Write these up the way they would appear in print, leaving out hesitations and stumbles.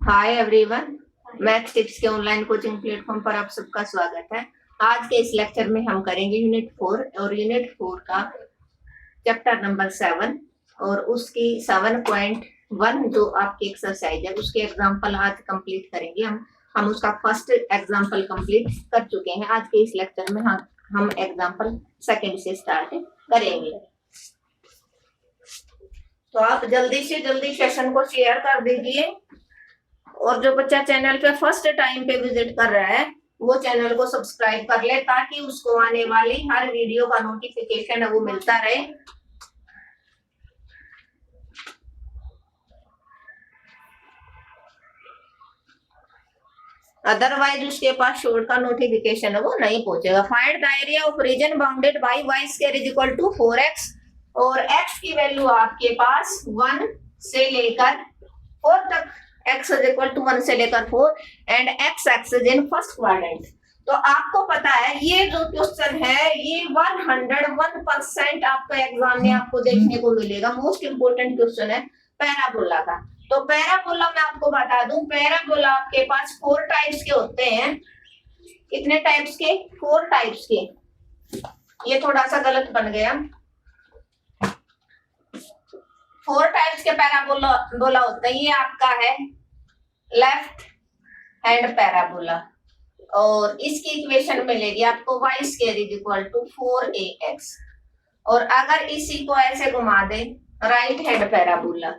Hi everyone, math tips के online coaching platform पर आप सबका स्वागत है। आज के इस लेक्चर में हम करेंगे यूनिट 4 और यूनिट 4 का चैप्टर नंबर 7 और उसकी 7.1 जो आपकी एक्सरसाइज है उसके एग्जांपल आज कंप्लीट करेंगे। हम उसका फर्स्ट एग्जांपल कंप्लीट कर चुके हैं। आज के इस लेक्चर में हम एग्जांपल सेकंड से स्टार्ट करेंगे। तो आप जल्दी से जल्दी सेशन को शेयर कर दीजिए और जो बच्चा चैनल पे फर्स्ट टाइम पे विजिट कर रहा है वो चैनल को सब्सक्राइब कर ले ताकि उसको आने वाली हर वीडियो का नोटिफिकेशन है वो मिलता रहे। अदरवाइज उसके पास शोर्ट का नोटिफिकेशन है वो नहीं पहुंचेगा। Find the area of region bounded by y square is equal to 4x और x की वैल्यू आपके पास 1 से लेकर 4 तक, x इज इक्वल टू 1 से लेकर 4 and x axis in first quadrant. तो आपको पता है ये जो क्वेश्चन है ये 101% आपका एग्जाम में आपको देखने को मिलेगा। मोस्ट इंपोर्टेंट क्वेश्चन है पैराबोला का। तो पैराबोला मैं आपको बता दूं, पैराबोला आपके पास 4 टाइप्स के होते हैं। कितने टाइप्स के? 4 टाइप्स के। ये थोड़ा सा गलत बन गया। 4 टाइप्स के पैराबोला होते हैं। ये आपका है लेफ्ट हैंड पैराबोला और इसकी इक्वेशन मिलेगी आपको y square is equal to 4ax। और अगर इसी को ऐसे घुमा दे राइट हैंड पैराबोला,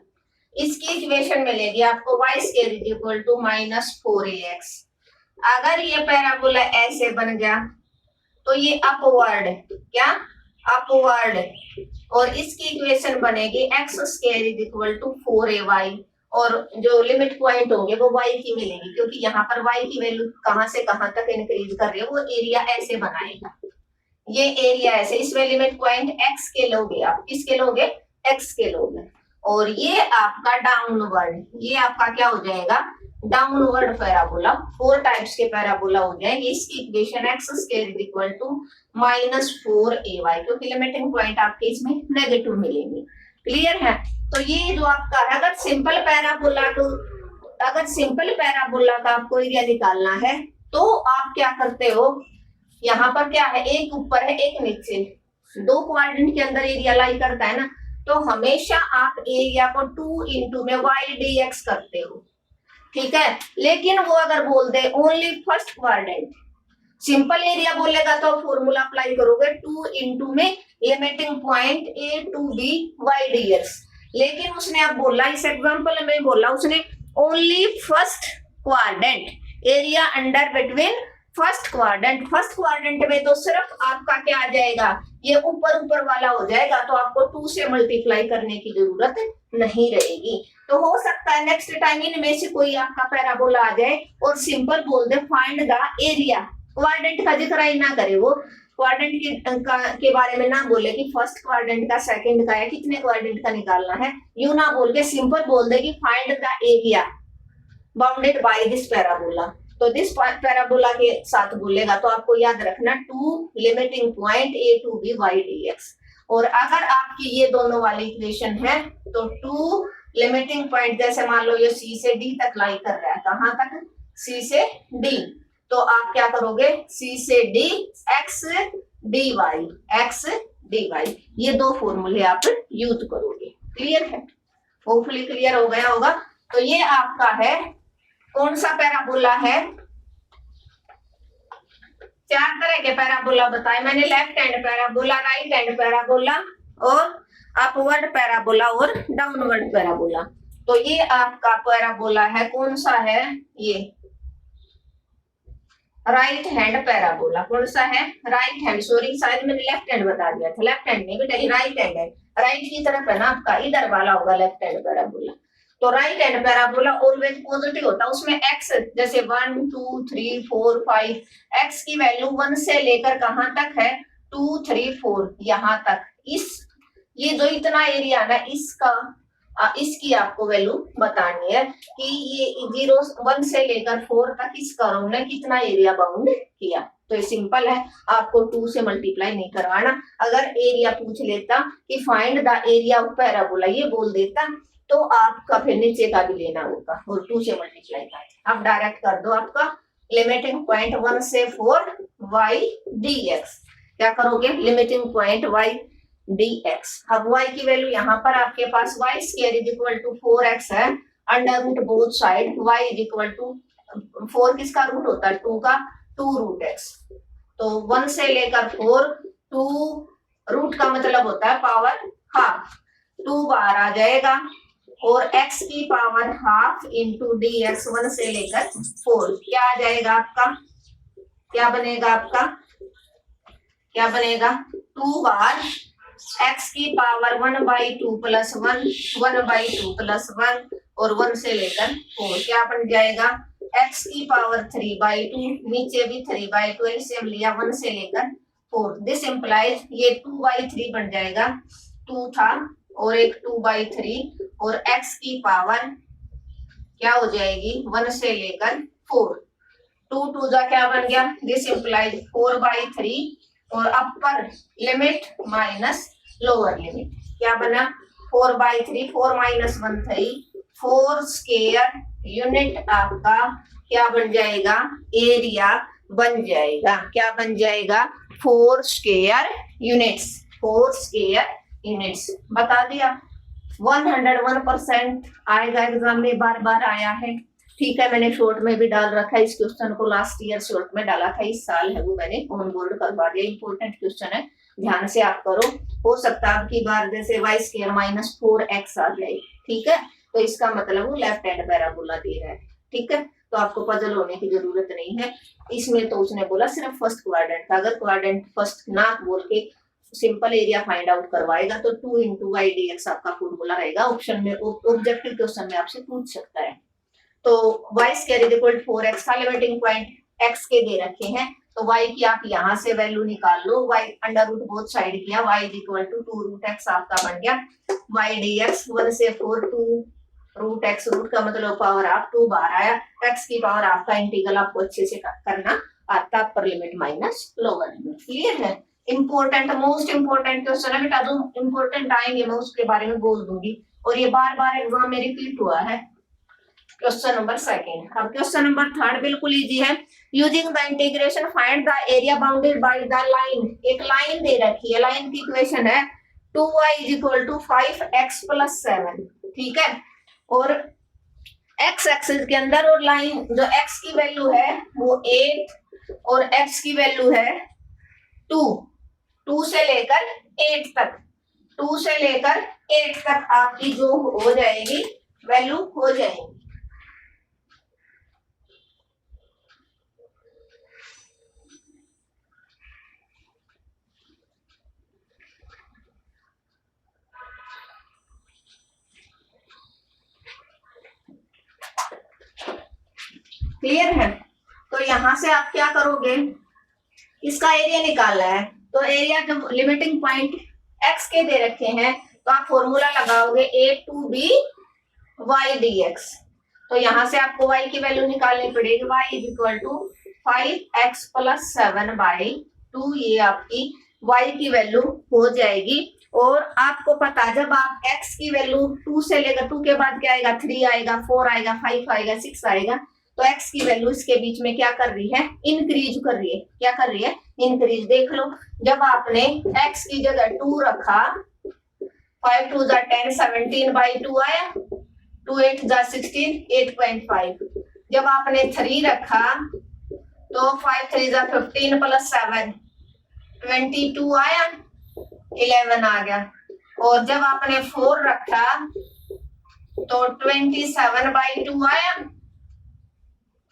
इसकी इक्वेशन मिलेगी आपको y square is equal to -4ax। अगर ये पैराबोला ऐसे बन गया तो ये अपवर्ड, क्या अपवर्ड, और इसकी इक्वेशन बनेगी x square is equal to 4ay और जो लिमिट पॉइंट होंगे वो y की मिलेगी क्योंकि यहाँ पर y की वैल्यू कहां से कहां तक इंक्रीज कर रही है। वो एरिया ऐसे बनाएगा, ये एरिया ऐसे, इसमें लिमिट पॉइंट x के लोगे आप, किसके लोगे? x के लोगे। और ये आपका डाउनवर्ड, ये आपका क्या हो जाएगा? Downward parabola. 4 टाइप्स के पैराबोला हो जाएंगे। इसकी equation x square is equal to -4ay क्योंकि लिमिटिंग पॉइंट आपके इसमें नेगेटिव मिलेंगे। क्लियर है? तो ये जो आपका है, अगर सिंपल पैराबोला का आपको एरिया निकालना है तो आप क्या करते हो, यहाँ पर क्या है, एक ऊपर है एक नीचे, 2 क्वाड्रेंट के अंदर एरिया लाई करता है ना, तो हमेशा आप एरिया को 2 इंटू में y dx करते हो। ठीक है, लेकिन वो अगर बोल दे only first quadrant, simple area बोलेगा तो फॉर्मूला अप्लाई करोगे 2 इंटू में limiting point a to b y dx। लेकिन उसने अब बोला, इस एग्जांपल में बोला उसने only first quadrant, area under between first quadrant. First quadrant में तो सिर्फ आपका क्या आ जाएगा, ये ऊपर वाला हो जाएगा, तो आपको 2 से मल्टीप्लाई करने की जरूरत नहीं रहेगी। तो हो सकता है नेक्स्ट टाइम इनमें से कोई आपका पैराबोला आ जाए और सिंपल बोल they find the area, quadrant का जिक्र ही ना करे, वो क्वाड्रेंट के बारे में ना बोले कि फर्स्ट क्वाड्रेंट का, सेकंड का या कितने क्वाड्रेंट का निकालना है, यू ना बोल के सिंपल बोल दे कि find the area bounded by this parabola. तो दिस पैराबोला के साथ बोलेगा तो आपको याद रखना 2 limiting point a to b y dx। और अगर आपकी ये दोनों वाली इक्वेशन है तो 2 लिमिटिंग पॉइंट, जैसे मान लो ये c से d तक लाई कर रहा है, कहां तक? c से d, तो आप क्या करोगे, c से d x dy, ये 2 फॉर्मूले आप यूज करोगे। क्लियर है? होपफुली क्लियर हो गया होगा। तो ये आपका है कौन सा पैराबोला है? 4 तरह के पैराबोला बताए मैंने, left hand parabola, right hand parabola और अपवर्ड पैराबोला और डाउनवर्ड पैराबोला। तो ये आपका पैराबोला है, कौन सा है? ये राइट हैंड पैराबोला। कौन सा है? राइट हैंड, सॉरी शायद मैंने लेफ्ट हैंड बता दिया था, लेफ्ट हैंड नहीं बेटा, ये राइट हैंड है, राइट की तरफ है ना आपका, इधर वाला होगा लेफ्ट हैंड पैराबोला। तो right hand parabola always positive होता है, उसमें x जैसे 1 2 3 4 5, x की वैल्यू 1 से लेकर कहां तक है? 2 3 4 यहां तक। इस ये जो इतना एरिया ना इसका, इसकी आपको वैल्यू बतानी है कि ये 1 से लेकर 4 तक इस कर्व ने कितना एरिया बाउंड किया। तो ये सिंपल है, आपको 2 से मल्टीप्लाई नहीं करवाना। अगर एरिया पूछ लेता कि find the area of parabola, ये बोल देता तो आपका फिर नीचे का भी लेना होगा और 2 से मल्टीप्लाई कर। अब डायरेक्ट कर दो आपका लिमिटिंग पॉइंट 1 से 4 y dx। क्या करोगे? Limiting point y dx। अब y की वैल्यू यहाँ पर आपके पास y square is equal to 4x है, under root both side y is equal to 4 किसका रूट होता है? 2 का, 2 रूट x। तो 1 से लेकर 4, 2 रूट का मतलब होता है पावर हाफ, 2 बार आ जाएगा और x की power half into D x 1 से लेकर 4 क्या आ जाएगा आपका? क्या बनेगा आपका? क्या बनेगा? 2 बार x की पावर 1/2 प्लस 1, 1/2 प्लस 1 और 1 से लेकर 4 क्या बन जाएगा? x की पावर 3/2, नीचे भी 3/2 एलसीएम लिया 1 से लेकर 4। दिस इंप्लाइज ये 2/3 बन जाएगा, 2 था और एक 2/3 और x की पावर क्या हो जाएगी? 1 से लेकर 4। 2 2 जा क्या बन गया? दिस इंप्लाइज 4/3 और upper limit minus lower limit क्या बना? 4/3, 4 माइनस 1 3, 4 स्क्वायर यूनिट आपका क्या बन जाएगा? एरिया बन जाएगा। क्या बन जाएगा? 4 स्क्वायर यूनिट्स, 4 स्क्वायर यूनिट्स। बता दिया। 101% आएगा एग्जाम में, बार बार आया है। ठीक है, मैंने शॉर्ट में भी डाल रखा है इस क्वेश्चन को, लास्ट ईयर शॉर्ट में डाला था, इस साल है वो मैंने ऑन बोर्ड करवा दिया। इंपॉर्टेंट क्वेश्चन है, ध्यान से आप करो। हो सकता है आपकी बार जैसे y स्क्वायर माइनस 4x आ जाए। ठीक है, तो इसका मतलब वो लेफ्ट हैंड पैराबोला दे रहा है। ठीक है, तो आपको पजल होने की जरूरत नहीं है इसमें। तो उसने बोला सिर्फ फर्स्ट क्वाड्रेंट का, अगर क्वाड्रेंट फर्स्ट ना बोल के सिंपल एरिया फाइंड आउट करवाएगा तो 2 इंटू वाई डी एक्स आपका फॉर्मूला रहेगा। ऑप्शन में, ऑब्जेक्टिव क्वेश्चन में आपसे पूछ सकता है। तो y square is equal to 4x का लिमिटिंग पॉइंट x के दे रखे हैं, तो y की आप यहां से वैल्यू निकाल लो। y under root both side किया, y is equal to 2 root x आपका बन गया y dx। 1 से 4, 2 रूट x, रूट का मतलब पावर हाफ, 2 बार आया। x की पावर हाफ का इंटीग्रल आपको अच्छे से करना आता, upper limit minus lower limit. Clear है? इंपॉर्टेंट, मोस्ट इंपॉर्टेंट क्वेश्चन है बेटा। जो इंपॉर्टेंट आएंगे मैं उसके बारे में बोल दूंगी, और ये बार बार एग्जाम में रिपीट हुआ है। Question number 2। अब क्वेश्चन नंबर 3 बिल्कुल इजी है। Using the integration find the area bounded by the line. एक लाइन दे रखी है, लाइन की इक्वेशन है 2y is equal to 5x plus 7। ठीक है, और x एक्सिस के अंदर, और लाइन जो x की वैल्यू है वो 8 और x की वैल्यू है 2। 2 से लेकर 8 तक, 2 से लेकर 8 तक आपकी जो हो जाएगी वैल्यू हो जाएगी। क्लियर है? तो यहां से आप क्या करोगे? इसका एरिया निकालना है, तो एरिया जब लिमिटिंग पॉइंट x के दे रखे हैं तो आप फॉर्मूला लगाओगे a2b y dx। तो यहां से आपको y की वैल्यू निकालनी पड़ेगी, y is equal to 5x plus 7/2। ये आपकी y की वैल्यू हो जाएगी। और आपको पता, जब आप x की वैल्यू 2 से लेकर, 2 के बाद क्या आएगा? 3 आएगा, 4 आएगा, 5 आएगा, 6 आएगा, तो x की वैल्यू इसके बीच में क्या कर रही है? इंक्रीज कर रही है। क्या कर रही है? इंक्रीज। देख लो, जब आपने x की जगह 2 रखा, 5 2 जा 10, 17/2 आया, 2 8 जा 16, 8.5। जब आपने 3 रखा तो 5 3 जा 15 प्लस 7, 22 आया, 11 आ गया। और जब आपने 4 रखा तो 27/2 आया,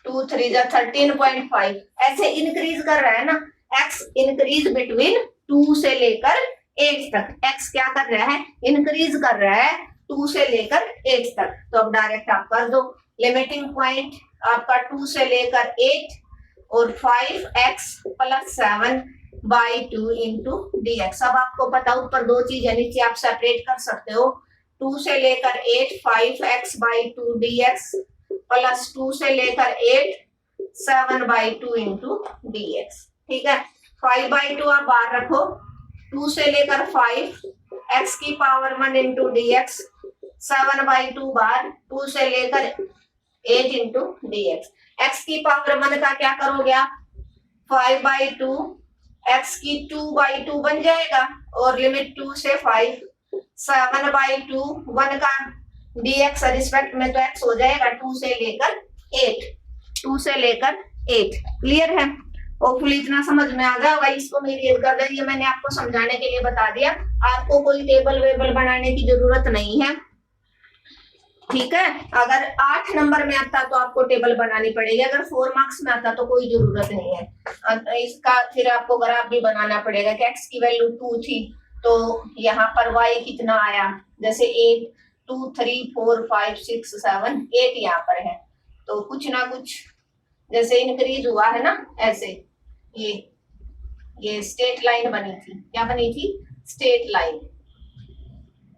2 3 जा 13.5। ऐसे इंक्रीज कर रहा है ना, x इंक्रीज बिटवीन 2 से लेकर 8 तक। x क्या कर रहा है? इंक्रीज कर रहा है 2 से लेकर 8 तक। तो अब डायरेक्ट आप कर दो, लिमिटिंग पॉइंट आपका 2 से लेकर 8 और 5x प्लस 7/2 इंटू dx। अब आपको पता, ऊपर 2 चीजें, नीचे आप सेपरेट कर सकते हो। 2 से लेकर 8 5x/2 dx प्लस 2 से लेकर 8 7/2 इंटू dx। ठीक है, 5/2 आप बाहर रखो, 2 से लेकर 5 x की पावर 1 इंटू dx, 7/2 बार 2 से लेकर 8 इंटू dx। x की पावर 1 का क्या करोगे आप, 5/2, x की 2/2 बन जाएगा और लिमिट 2 से 5, 7/2 1 का dx रिस्पेक्ट में तो x हो जाएगा 2 से लेकर 8, 2 से लेकर 8। क्लियर है? होपफुली इतना समझ में आ गया होगा। इसको मेरी याद कर दीजिए, मैंने आपको समझाने के लिए बता दिया, आपको कोई टेबल वेबल बनाने की जरूरत नहीं है। ठीक है, अगर 8 नंबर में आता तो आपको टेबल बनानी पड़ेगी, अगर 4 मार्क्स में आता तो कोई जरूरत नहीं है। इसका फिर आपको ग्राफ भी बनाना पड़ेगा कि x की वैल्यू 2 थी तो यहाँ पर y कितना आया, जैसे 8, 2, 3, 4, 5, 6, 7, 8 यहाँ पर है, तो कुछ ना कुछ जैसे इंक्रीज हुआ है ना, ऐसे ये स्ट्रेट लाइन बनी थी। क्या बनी थी? Straight line.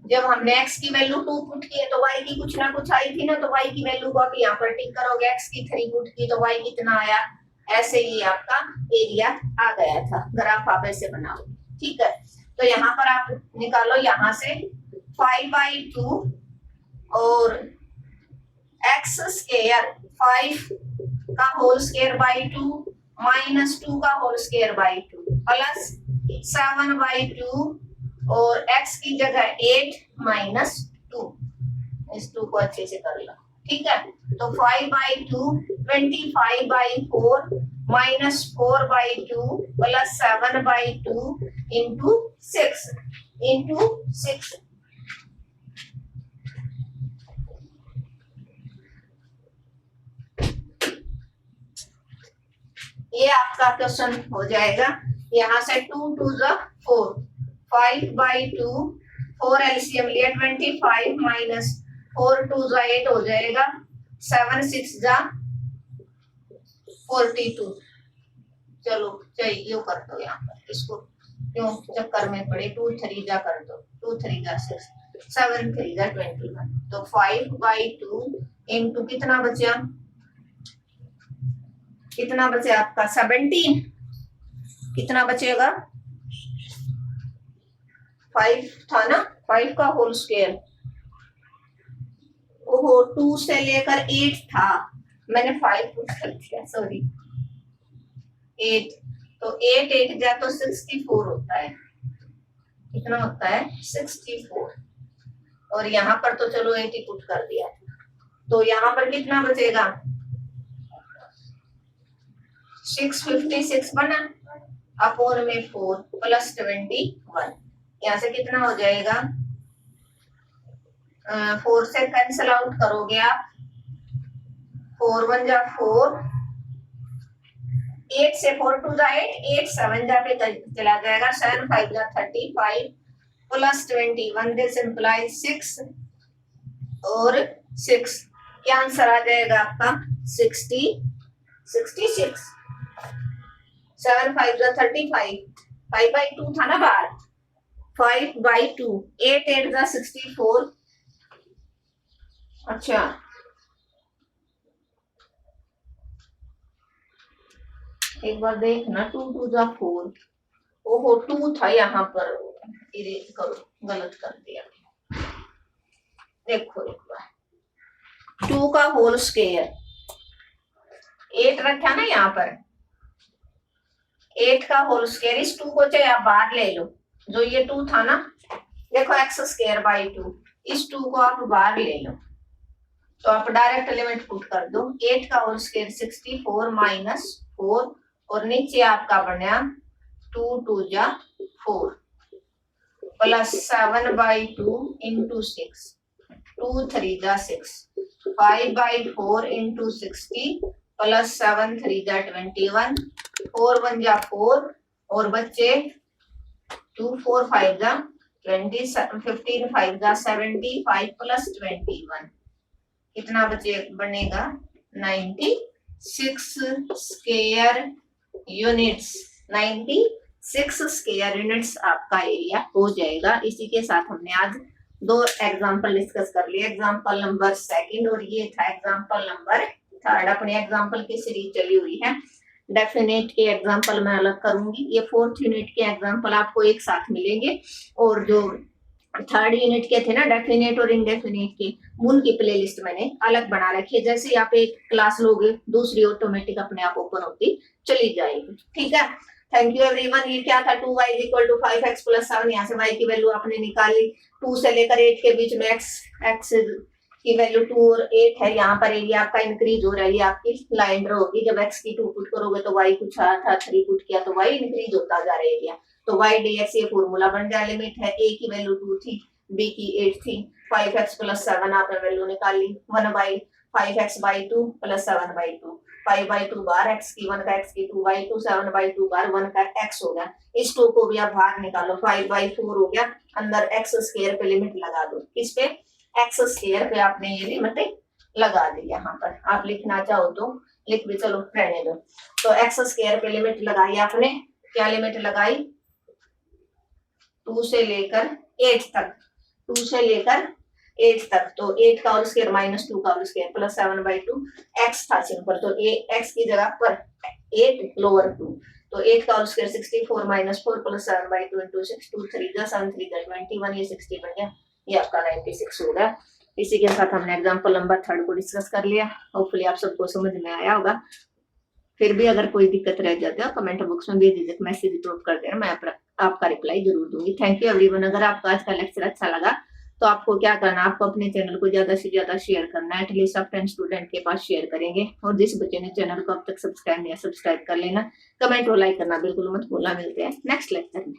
जब हमने x की वैल्यू 2 पुट की है तो y की कुछ ना कुछ आई थी ना, तो y की वैल्यू को आप यहाँ पर टिक करोगे, x की 3 पुट की तो y कितना आया, ऐसे ही आपका एरिया आ गया था। ग्राफ आप ऐसे बनाओ। ठीक है, तो यहाँ पर आप निकालो यहाँ से 5/2 और x स्क्वायर 5 का होल स्क्वायर बाई 2 माइनस 2 का होल स्क्वायर बाई 2 प्लस 7/2 और x की जगह 8 माइनस 2। इस 2 को अच्छे से कर लो। ठीक है, तो 5/2 25/4 माइनस 4/2 प्लस 7/2 इंटू 6 ये आपका क्वेश्चन हो जाएगा। यहाँ से 2 2 4, 5/2, 4 एलसीएम लिया 25 माइनस 4 2 8 हो जाएगा, 7 6 42। चलो चाहिए कर दो यहाँ पर, इसको क्यों चक्कर में पड़े, 2 3 कर दो, 2 3 6, 7 3 21। तो 5/2 इंटू कितना बचा, कितना बचे आपका 17, कितना बचेगा 5 था ना, 5 का होल स्क्वायर, ओहो 2 से लेकर 8 था, मैंने 5 पुट कर दिया, सॉरी 8, तो 8 8 जा तो 64 होता है। कितना होता है 64, और यहाँ पर तो चलो 8 ही पुट कर दिया, तो यहाँ पर कितना बचेगा 656 बना अपोन में 4 प्लस 21। यहाँ से कितना हो जाएगा, 4 से कैंसिल आउट करोगे आप, 4 1 जा 4, 8 से 4 2 जा 8, 8 7 जा पे चला जाएगा, 7 5 जा 35 प्लस 21, दिस इंप्लाइज 6 और 6, क्या आंसर आ जाएगा आपका 66। 7 5 जा 35, 5/2 था ना बार, 5/2, 8 8 जा 64। अच्छा एक बार देखना, 2 2 जा 4, ओहो 2 था यहाँ पर, इरेज करो, गलत कर दिया। देखो एक बार 2 का होल स्क्वायर 8 रखा ना यहाँ पर, 8 का होल स्क्वायर, इस 2 को चाहे आप बाहर ले लो, जो ये 2 था ना, देखो x स्क्वायर बाई 2, इस 2 को आप बाहर ले लो, तो आप डायरेक्ट लिमिट पुट कर दो, 8 का होल स्क्वायर 64 माइनस 4, और नीचे आपका बना 2 2 जा 4 प्लस 7/2 इंटू 6, 2 3 जा 6, 5/4 इंटू 60 प्लस 7 3 जा 21, 4 1 जा 4 और बच्चे 2 4 5 जा 20, 15 5 जा 75 प्लस 21, कितना बचे बनेगा 96 स्क्वायर यूनिट्स। 96 स्क्वायर यूनिट्स आपका एरिया हो जाएगा। इसी के साथ हमने आज 2 एग्जाम्पल डिस्कस कर लिए, एग्जाम्पल नंबर 2 और ये था एग्जाम्पल नंबर 3। अपने एग्जाम्पल की सीरीज चली हुई है, डेफिनेट के एग्जाम्पल मैं अलग करूंगी, ये 4th यूनिट के एग्जाम्पल आपको एक साथ मिलेंगे, और जो थर्ड यूनिट के थे ना डेफिनेट और इंडेफिनेट के, उनकी प्लेलिस्ट मैंने अलग बना रखी है। जैसे ही आप एक क्लास लोगे दूसरी ऑटोमेटिक अपने आप ओपन होती चली जाएगी। ठीक है, थैंक यू एवरीवन। ये क्या था 2y equal to 5x plus 7। यहाँ से y की वैल्यू आपने निकाली, 2 से लेकर 8 के बीच में x की वैल्यू 2 और 8 है। यहाँ पर एरिया आपका इंक्रीज हो रहा है, ये आपकी लाइन ड्रॉ होगी। जब x की 2 पुट करोगे तो y कुछ था 3 पुट किया तो y इंक्रीज होता जा रहा है एरिया। तो y dx ये फॉर्मूला बन गया। लिमिट है a की वैल्यू 2 थी, b की 8 थी, 5x प्लस 7 आपने वैल्यू निकाली, 1/5x by 2 plus 7/2, 5/2 bar x की 1 का x की 2/2, 7/2 बार 1 का x हो गया। इस 2 को भी आप बाहर निकालो, 5/4 हो गया। अंदर x स्क्वायर पे लिमिट लगा दो, किस पे, x स्क्वायर पे आपने ये लिमिट लगा दी। यहाँ पर आप लिखना चाहो तो लिख भी, चलो रहने दो। तो x स्क्वायर पे लिमिट लगाई आपने, क्या लिमिट लगाई, 2 से लेकर 8 तक, 2 से लेकर 8 तक। तो 8 का होल स्क्वायर माइनस 2 का होल स्क्वायर प्लस 7/2, x था सिंपल, तो x की जगह पर 8 लोअर 2, तो 8 का whole square 64 minus 4 plus 7/2 into 6, 2 3 जा 7 3 जा 21, ये 60 बन गया, ये आपका 96 हो गया। इसी के साथ हमने एग्जाम्पल नंबर 3 को डिस्कस कर लिया। होपफुली आप सबको समझ में आया होगा। फिर भी अगर कोई दिक्कत रह जाती है कमेंट बॉक्स में भेज दीजिए, मैसेज ड्रॉप कर देना, मैं आपका रिप्लाई जरूर दूंगी। Thank you everyone. अगर आपको आज का लेक्चर अच्छा लगा तो आपको क्या करना, आपको अपने चैनल को ज्यादा से ज्यादा शेयर करना है। एटलीस्ट आप 10 स्टूडेंट के पास शेयर करेंगे। और जिस बच्चे ने चैनल को अब तक सब्सक्राइब नहीं, सब्सक्राइब कर लेना, कमेंट और लाइक करना बिल्कुल मत भूलना। मिलते हैं नेक्स्ट लेक्चर में।